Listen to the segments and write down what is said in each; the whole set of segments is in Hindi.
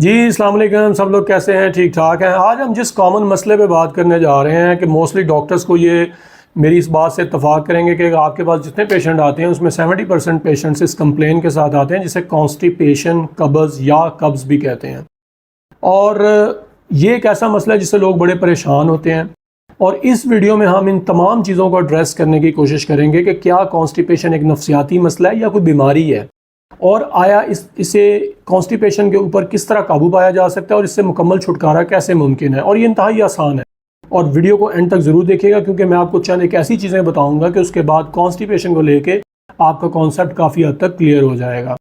जी अस्सलाम वालेकुम। सब लोग कैसे हैं? ठीक ठाक हैं। आज हम जिस कॉमन मसले पे बात करने जा रहे हैं कि मोस्टली डॉक्टर्स को ये मेरी इस बात से इत्तफाक करेंगे कि आपके पास जितने पेशेंट आते हैं उसमें 70% पेशेंट्स इस कंप्लेन के साथ आते हैं जिसे कॉन्स्टिपेशन, कब्ज़ या कब्ज़ भी कहते हैं। और ये एक ऐसा मसला है जिससे लोग बड़े परेशान होते हैं। और इस वीडियो में हम इन तमाम चीज़ों को एड्रेस करने की कोशिश करेंगे कि क्या कॉन्स्टिपेशन एक नफ्सियाती मसला है या कोई बीमारी है, और आया इसे कॉन्स्टिपेशन के ऊपर किस तरह काबू पाया जा सकता है और इससे मुकम्मल छुटकारा कैसे मुमकिन है। और ये इंतहाई आसान है। और वीडियो को एंड तक ज़रूर देखिएगा क्योंकि मैं आपको चंद एक ऐसी चीज़ें बताऊंगा कि उसके बाद कॉन्स्टिपेशन को लेके आपका कॉन्सेप्ट काफ़ी हद तक क्लियर हो जाएगा।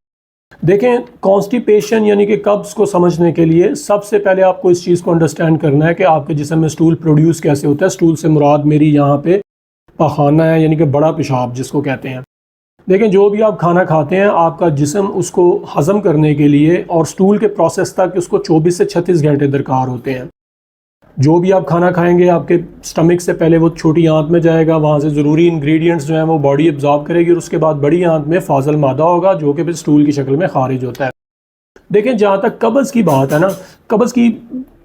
देखें, कॉन्स्टिपेशन यानी कि कब्ज़ को समझने के लिए सबसे पहले आपको इस चीज़ को अंडरस्टैंड करना है कि आपके जिस्म में स्टूल प्रोड्यूस कैसे होता है। स्टूल से मुराद मेरी यहाँ पे पखाना है, यानी कि बड़ा पेशाब जिसको कहते हैं। देखें, जो भी आप खाना खाते हैं आपका जिस्म उसको हज़म करने के लिए और स्टूल के प्रोसेस तक उसको 24 से 36 घंटे दरकार होते हैं। जो भी आप खाना खाएंगे आपके स्टमक से पहले वो छोटी आंत में जाएगा, वहाँ से ज़रूरी इंग्रेडिएंट्स जो हैं वो बॉडी एब्जॉर्ब करेगी और उसके बाद बड़ी आंत में फाजल मादा होगा जो कि फिर स्टूल की शक्ल में खारिज होता है। देखें, जहाँ तक कब्ज़ की बात है ना, कब्ज़ की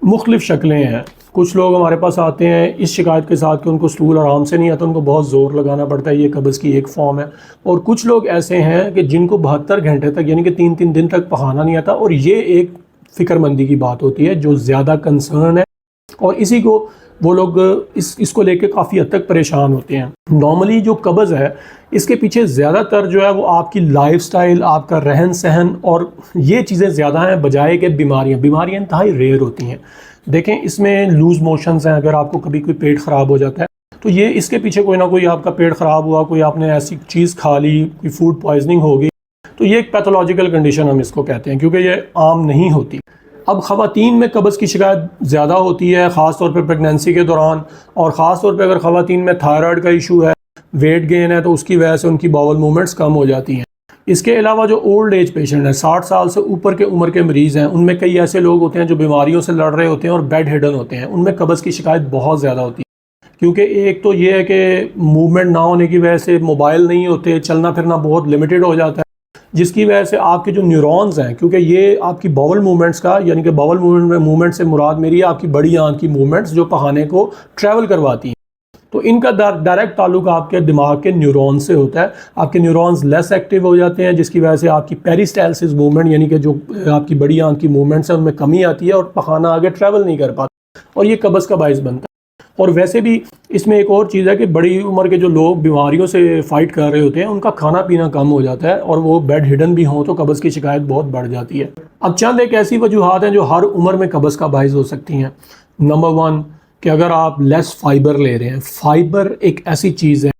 मुख्तलिफ़ शक्लें हैं। कुछ लोग हमारे पास आते हैं इस शिकायत के साथ कि उनको स्टूल आराम से नहीं आता, उनको बहुत ज़ोर लगाना पड़ता है, ये कब्ज़ की एक फॉर्म है। और कुछ लोग ऐसे हैं कि जिनको 72 घंटे तक यानी कि 3-3 दिन तक पखाना नहीं आता, और ये एक फ़िक्रमंदी की बात होती है जो ज़्यादा कंसर्न है, और इसी को वो लोग इसको लेके काफ़ी हद तक परेशान होते हैं। नॉर्मली जो कब्ज़ है इसके पीछे ज़्यादातर जो है वो आपकी लाइफस्टाइल, आपका रहन सहन और ये चीज़ें ज़्यादा हैं बजाय के बीमारियाँ इंतहाई रेयर होती हैं। देखें, इसमें लूज़ मोशंस हैं। अगर आपको कभी कोई पेट ख़राब हो जाता है तो ये इसके पीछे कोई ना कोई आपका पेट ख़राब हुआ, कोई आपने ऐसी चीज़ खा ली, कोई फूड पॉइजनिंग हो गई, तो ये एक पैथोलॉजिकल कंडीशन हम इसको कहते हैं क्योंकि ये आम नहीं होती। अब ख़वातीन में कब्ज़ की शिकायत ज़्यादा होती है, ख़ास तौर पे प्रेगनेंसी के दौरान, और ख़ास तौर पे अगर ख़वातीन में थायराइड का इशू है, वेट गेन है, तो उसकी वजह से उनकी बाउल मूवमेंट्स कम हो जाती हैं। इसके अलावा जो ओल्ड एज पेशेंट हैं, 60 साल से ऊपर के उम्र के मरीज़ हैं, उनमें कई ऐसे लोग होते हैं जो बीमारियों से लड़ रहे होते हैं और बेड हिडन होते हैं, उनमें कब्ज़ की शिकायत बहुत ज़्यादा होती है। क्योंकि एक तो ये है कि मूवमेंट ना होने की वजह से मोबाइल नहीं होते, चलना फिरना बहुत लिमिटेड हो जाता है, जिसकी वजह से आपके जो न्यूरॉन्स हैं, क्योंकि ये आपकी बाउल मूवमेंट्स का यानी कि बाउल मूवमेंट से मुराद मेरी आपकी बड़ी आंत की मूवमेंट्स जो पखाने को ट्रैवल करवाती हैं, तो इनका डायरेक्ट ताल्लुक आपके दिमाग के न्यूरॉन से होता है। आपके न्यूरॉन्स लेस एक्टिव हो जाते हैं जिसकी वजह से आपकी पेरिस्टालसिस मूवमेंट यानी कि जो आपकी बड़ी आंत की मूवमेंट्स हैं उनमें कमी आती है और पखाना आगे ट्रैवल नहीं कर पाता, और ये कब्ज़ का बाइस बनता है। और वैसे भी इसमें एक और चीज़ है कि बड़ी उम्र के जो लोग बीमारियों से फ़ाइट कर रहे होते हैं उनका खाना पीना कम हो जाता है और वो बेड हिडन भी हों तो कब्ज़ की शिकायत बहुत बढ़ जाती है। अब चंद एक ऐसी वजूहात हैं जो हर उम्र में कब्ज़ का बाइस हो सकती हैं। नंबर 1 कि अगर आप लेस फाइबर ले रहे हैं। फाइबर एक ऐसी चीज़ है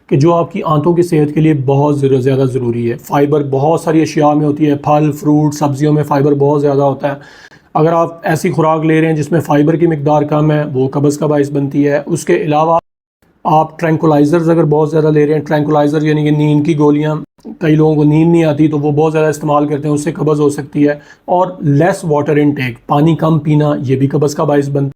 कि जो आपकी आंतों की सेहत के लिए बहुत ज़्यादा ज़रूरी है। फाइबर बहुत सारी अशिया में होती है, फल, फ्रूट, सब्जियों में फ़ाइबर बहुत ज़्यादा होता है। अगर आप ऐसी खुराक ले रहे हैं जिसमें फ़ाइबर की मिकदार कम है, वो कब्ज़ का बाइस बनती है। उसके अलावा आप ट्रैंकुलाइज़र्स अगर बहुत ज़्यादा ले रहे हैं, ट्रैंकुलाइज़र यानी कि नींद की गोलियाँ, कई लोगों को नींद नहीं आती तो वो बहुत ज़्यादा इस्तेमाल करते हैं, उससे कब्ज़ हो सकती है। और लेस वाटर इनटेक, पानी कम पीना, ये भी कब्ज़ का बाइस बनता है।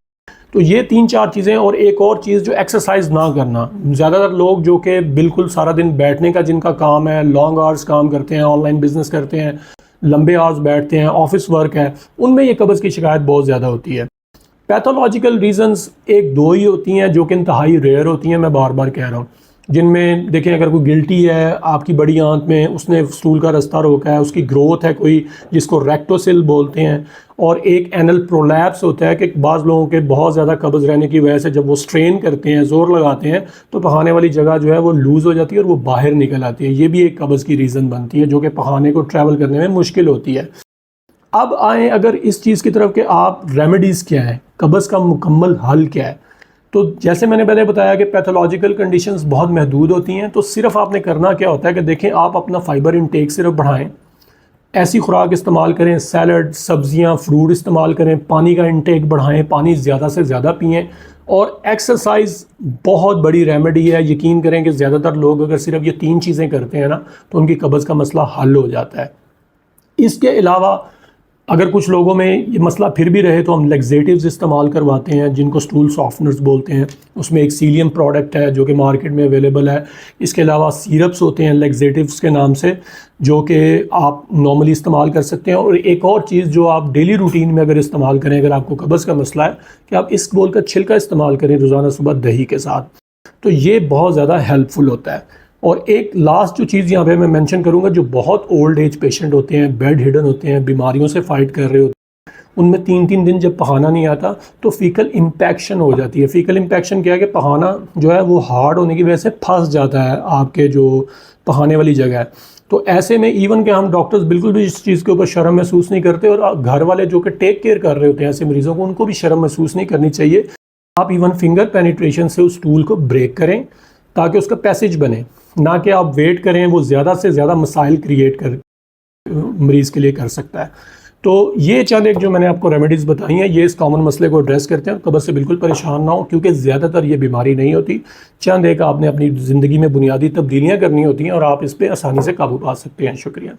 तो ये 3-4 चीज़ें, और एक और चीज़ जो एक्सरसाइज ना करना। ज़्यादातर लोग जो कि बिल्कुल सारा दिन बैठने का जिनका काम है, लॉन्ग आवर्स काम करते हैं, ऑनलाइन बिजनेस करते हैं, लंबे आवर्स बैठते हैं, ऑफिस वर्क है, उनमें ये कब्ज़ की शिकायत बहुत ज़्यादा होती है। पैथोलॉजिकल रीज़न्स 1-2 ही होती हैं जो कि इंतहाई रेयर होती हैं, मैं बार बार कह रहा हूँ, जिनमें देखें अगर कोई गिल्टी है आपकी बड़ी आंत में, उसने स्टूल का रास्ता रोका है, उसकी ग्रोथ है कोई जिसको रेक्टोसिल बोलते हैं, और एक एनल प्रोलैप्स होता है कि बाज़ लोगों के बहुत ज़्यादा कब्ज़ रहने की वजह से जब वो स्ट्रेन करते हैं, ज़ोर लगाते हैं, तो पखाने वाली जगह जो है वो लूज़ हो जाती है और वो बाहर निकल आती है। ये भी एक कब्ज़ की रीज़न बनती है जो कि पखाने को ट्रैवल करने में मुश्किल होती है। अब आए अगर इस चीज़ की तरफ कि आप रेमेडीज़ क्या है, कब्ज़ का मुकम्मल हल क्या है, तो जैसे मैंने पहले बताया कि पैथोलॉजिकल कंडीशंस बहुत महदूद होती हैं, तो सिर्फ आपने करना क्या होता है कि देखें, आप अपना फाइबर इंटेक सिर्फ बढ़ाएं, ऐसी खुराक इस्तेमाल करें, सैलड, सब्जियां, फ्रूट इस्तेमाल करें, पानी का इंटेक बढ़ाएं, पानी ज़्यादा से ज़्यादा पिएं, और एक्सरसाइज बहुत बड़ी रेमेडी है। यकीन करें कि ज़्यादातर लोग अगर सिर्फ ये 3 चीज़ें करते हैं ना तो उनकी कब्ज़ का मसला हल हो जाता है। इसके अलावा अगर कुछ लोगों में ये मसला फिर भी रहे तो हम लेक्सेटिव्स इस्तेमाल करवाते हैं, जिनको स्टूल सॉफ्टनर्स बोलते हैं। उसमें एक सीलियम प्रोडक्ट है जो कि मार्केट में अवेलेबल है। इसके अलावा सिरप्स होते हैं लेक्सेटिव्स के नाम से, जो कि आप नॉर्मली इस्तेमाल कर सकते हैं। और एक और चीज़ जो आप डेली रूटीन में अगर इस्तेमाल करें, अगर आपको कब्ज़ का मसला है, कि आप इस बोल का छिलका इस्तेमाल करें रोज़ाना सुबह दही के साथ, तो ये बहुत ज़्यादा हेल्पफुल होता है। और एक लास्ट जो चीज़ यहाँ पे मैं मेंशन करूँगा, जो बहुत ओल्ड एज पेशेंट होते हैं, बेड हिडन होते हैं, बीमारियों से फाइट कर रहे होते हैं, उनमें 3-3 दिन जब पहाना नहीं आता तो फीकल इम्पैक्शन हो जाती है। फीकल इम्पैक्शन क्या है कि पहाना जो है वो हार्ड होने की वजह से फंस जाता है आपके जो पहाने वाली जगह है। तो ऐसे में इवन के हम डॉक्टर्स बिल्कुल भी इस चीज़ के ऊपर शर्म महसूस नहीं करते, और घर वाले जो कि टेक केयर कर रहे होते हैं ऐसे मरीज़ों को, उनको भी शर्म महसूस नहीं करनी चाहिए। आप इवन फिंगर पेनिट्रेशन से उस टूल को ब्रेक करें ताकि उसका पैसेज बने, ना कि आप वेट करें वो ज़्यादा से ज़्यादा मसाइल क्रिएट कर मरीज़ के लिए कर सकता है। तो ये चंद एक जो मैंने आपको रेमेडीज़ बताई हैं, ये इस कॉमन मसले को एड्रेस करते हैं। और कब्ज़ से बिल्कुल परेशान ना हो, क्योंकि ज़्यादातर ये बीमारी नहीं होती। चंद एक आपने अपनी ज़िंदगी में बुनियादी तब्दीलियाँ करनी होती हैं और आप इस पर आसानी से काबू पा सकते हैं। शुक्रिया।